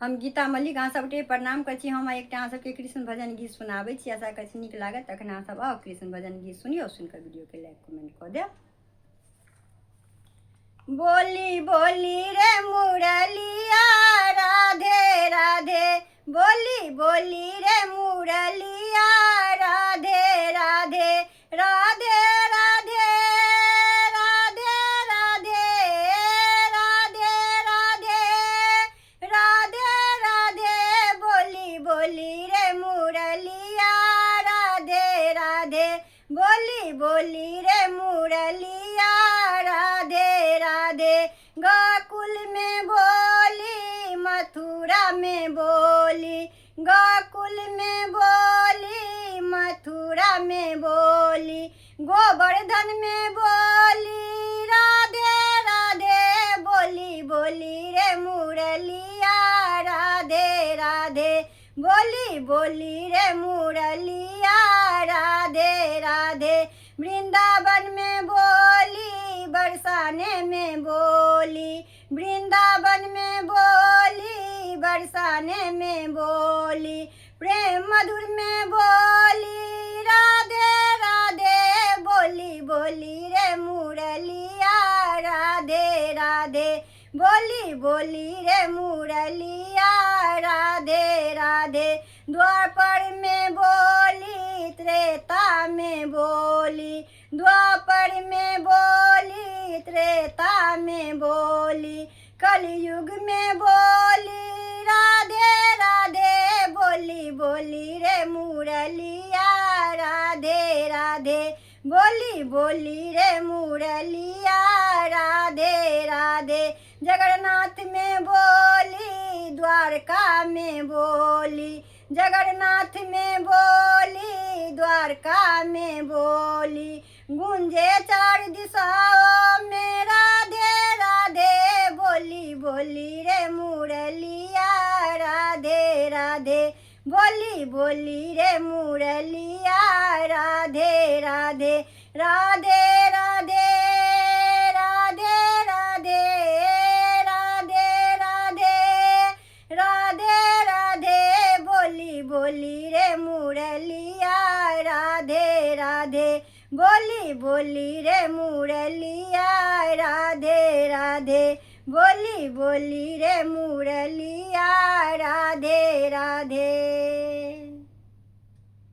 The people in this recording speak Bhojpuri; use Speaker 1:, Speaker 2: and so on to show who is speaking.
Speaker 1: हम गीता मल्लिक अहाँ सबके प्रणाम करै छी। हम एकटा अहाँ सबके कृष्ण भजन गीत सुनाबै छी। आशा करै छी नीक लागत। तखन अहाँ सब आउ कृष्ण भजन गीत सुनियौ, सुनिकऽ वीडियोके लाइक कमेंट कऽ देब। बोली बोली रे मुरलिया राधे राधे, बोली बोली रे मुरलिया राधे राधे, राधे राधे राधे राधे, राधे राधे राधे राधे, बोली बोली रे मुरलिया राधे राधे, बोली बोली रे मुरलिया राधे राधे। गोकुल में बोली, मथुरा में बोली, गोकुल में बोली, मथुरा में बोली, गोवर्धन में बोली, राधे राधे, बोली बोली रे मुरलिया राधे राधे, बोली बोली रे मुरलिया राधे राधे। वृंदावन में बोली, बरसाने में बोली, वृंदावन में बोली, बरसाने में बोली, प्रेम मधुर में बोली, राधे राधे, बोली बोली रे मुरलिया राधे राधे, बोली बोली रे मुरलिया राधे राधे। द्वापर में बोली, त्रेता में बोली, द्वापर में बोली, त्रेता में बोली, कलयुग में बोली, राधे राधे, बोली बोली रे मुरलिया राधे राधे, बोली बोली रे मुरलिया राधे राधे। जगन्नाथ में बोली, द्वारका में बोली, जगन्नाथ में बोली, द्वारका में बोली, गूंजे चार दिशाओं में राधे राधे, बोली बोली रे मुरलिया राधे राधे, बोली बोली रे मुरलिया राधे राधे, राधे राधे राधे राधे, राधे राधे राधे राधे, बोली बोली रे मुरलिया राधे राधे, बोली बोली रे मुरलिया राधे राधे, बोली बोली रे मुरलिया राधे राधे।